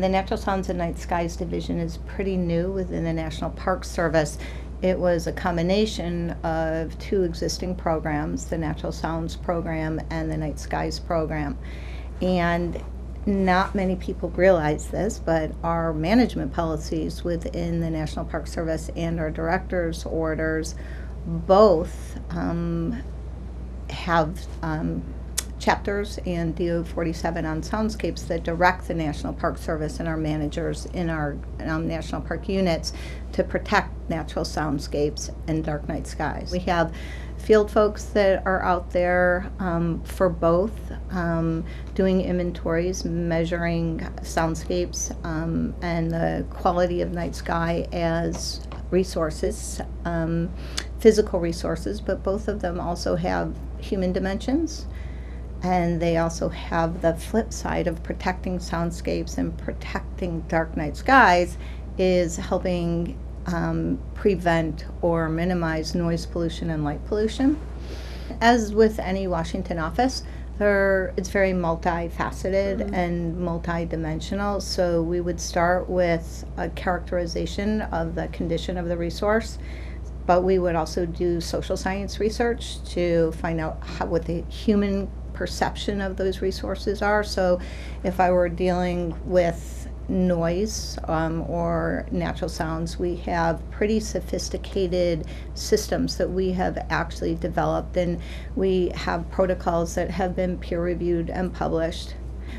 The Natural Sounds and Night Skies Division is pretty new within the National Park Service. It was a combination of two existing programs, the Natural Sounds program and the Night Skies program. And not many people realize this, but our management policies within the National Park Service and our director's orders both have chapters and DO 47 on soundscapes that direct the National Park Service and our managers in our national park units to protect natural soundscapes and dark night skies. We have field folks that are out there for both, doing inventories, measuring soundscapes and the quality of night sky as resources, physical resources, but both of them also have human dimensions. And they also have the flip side of protecting soundscapes and protecting dark night skies is helping prevent or minimize noise pollution and light pollution. As with any Washington office, it's very multifaceted and multidimensional. So we would start with a characterization of the condition of the resource, but we would also do social science research to find out what the human perception of those resources are. So if I were dealing with noise or natural sounds, we have pretty sophisticated systems that we have actually developed, and we have protocols that have been peer-reviewed and published.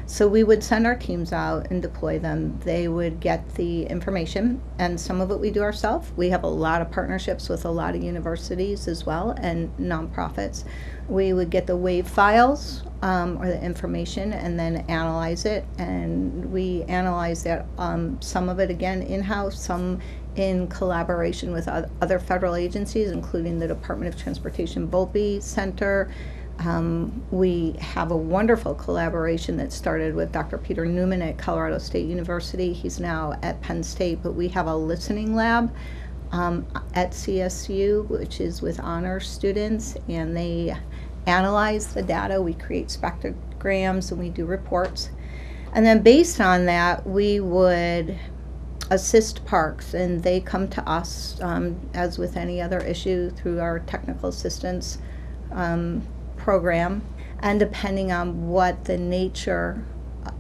So we would send our teams out and deploy them. They would get the information, and some of it we do ourselves. We have a lot of partnerships with a lot of universities as well and nonprofits. We would get the wave files or the information and then analyze it, and we analyze that, some of it again in-house, some in collaboration with other federal agencies, including the Department of Transportation Volpe Center. We have a wonderful collaboration that started with Dr. Peter Newman at Colorado State University. He's now at Penn State, but we have a listening lab at CSU, which is with honors students, and they analyze the data. We create spectrograms and we do reports. And then based on that, we would assist parks, and they come to us, as with any other issue, through our technical assistance program. And depending on what the nature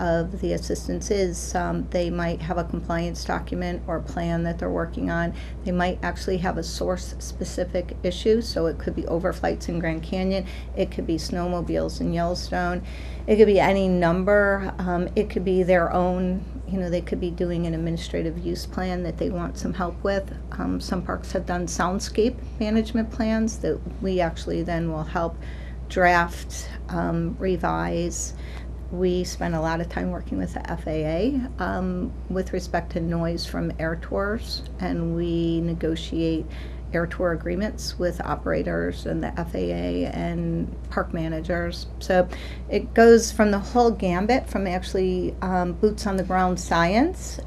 of the assistance is, they might have a compliance document or plan that they're working on. They might actually have a source specific issue, so it could be overflights in Grand Canyon, it could be snowmobiles in Yellowstone, it could be any number. It could be their own, they could be doing an administrative use plan that they want some help with. Some parks have done soundscape management plans that we actually then will help draft, revise. We spend a lot of time working with the FAA with respect to noise from air tours, and we negotiate air tour agreements with operators and the FAA and park managers. So it goes from the whole gambit, from actually boots on the ground science,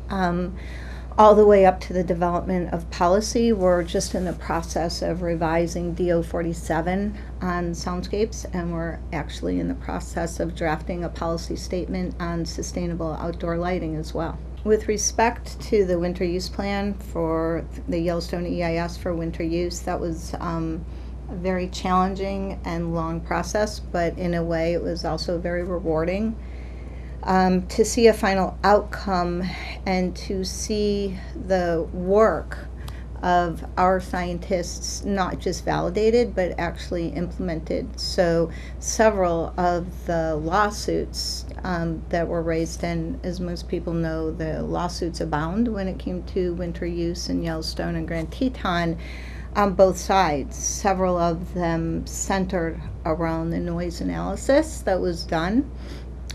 all the way up to the development of policy. We're just in the process of revising DO 47 on soundscapes, and we're actually in the process of drafting a policy statement on sustainable outdoor lighting as well. With respect to the winter use plan for the Yellowstone EIS for winter use, that was a very challenging and long process, but in a way it was also very rewarding. To see a final outcome and to see the work of our scientists not just validated but actually implemented. So several of the lawsuits that were raised, and as most people know, the lawsuits abound when it came to winter use in Yellowstone and Grand Teton on both sides. Several of them centered around the noise analysis that was done.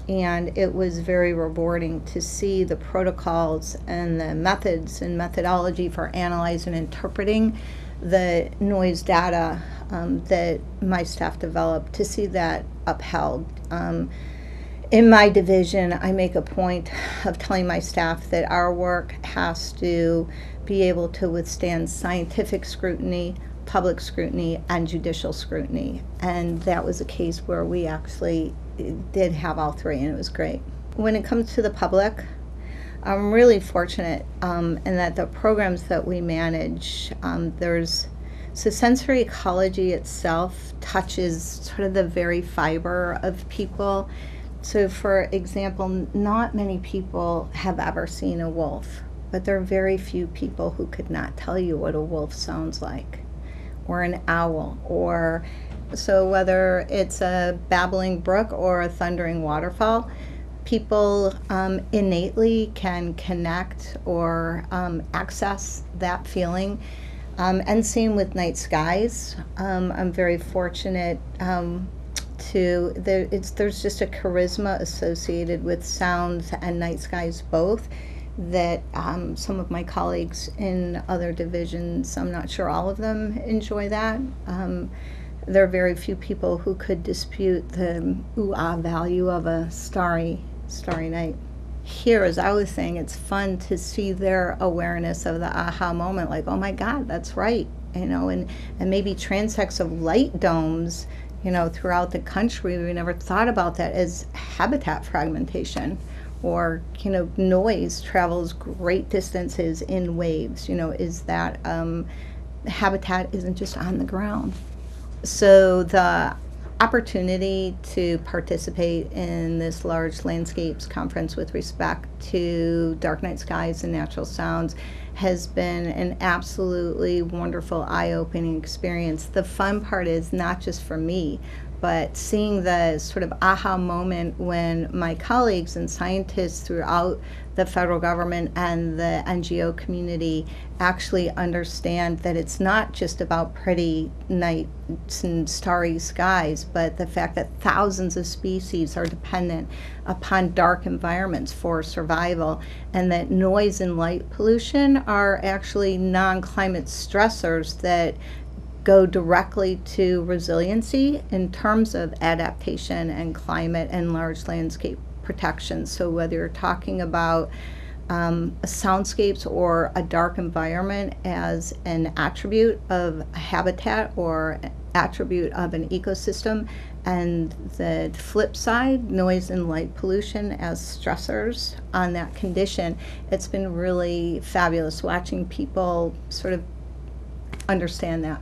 And it was very rewarding to see the protocols and the methods and methodology for analyzing and interpreting the noise data that my staff developed, to see that upheld. In my division, I make a point of telling my staff that our work has to be able to withstand scientific scrutiny, public scrutiny, and judicial scrutiny. And that was a case where we actually did have all three, and it was great. When it comes to the public, I'm really fortunate in that the programs that we manage, so sensory ecology itself touches sort of the very fiber of people. So for example, not many people have ever seen a wolf, but there are very few people who could not tell you what a wolf sounds like, or an owl, or so whether it's a babbling brook or a thundering waterfall, people innately can connect or access that feeling. And same with night skies. I'm very fortunate there's just a charisma associated with sounds and night skies both that some of my colleagues in other divisions, I'm not sure all of them enjoy that. There are very few people who could dispute the ooh-ah value of a starry night. Here, as I was saying, it's fun to see their awareness of the aha moment, like, oh my God, that's right, and maybe transects of light domes, throughout the country. We never thought about that as habitat fragmentation, or, noise travels great distances in waves, is that habitat isn't just on the ground. So the opportunity to participate in this large landscapes conference with respect to dark night skies and natural sounds has been an absolutely wonderful, eye-opening experience. The fun part is not just for me, but seeing the sort of aha moment when my colleagues and scientists throughout the federal government and the NGO community actually understand that it's not just about pretty nights and starry skies, but the fact that thousands of species are dependent upon dark environments for survival, and that noise and light pollution are actually non-climate stressors that go directly to resiliency in terms of adaptation and climate and large landscape protection. So whether you're talking about soundscapes or a dark environment as an attribute of a habitat or attribute of an ecosystem, and the flip side, noise and light pollution as stressors on that condition, it's been really fabulous watching people sort of understand that.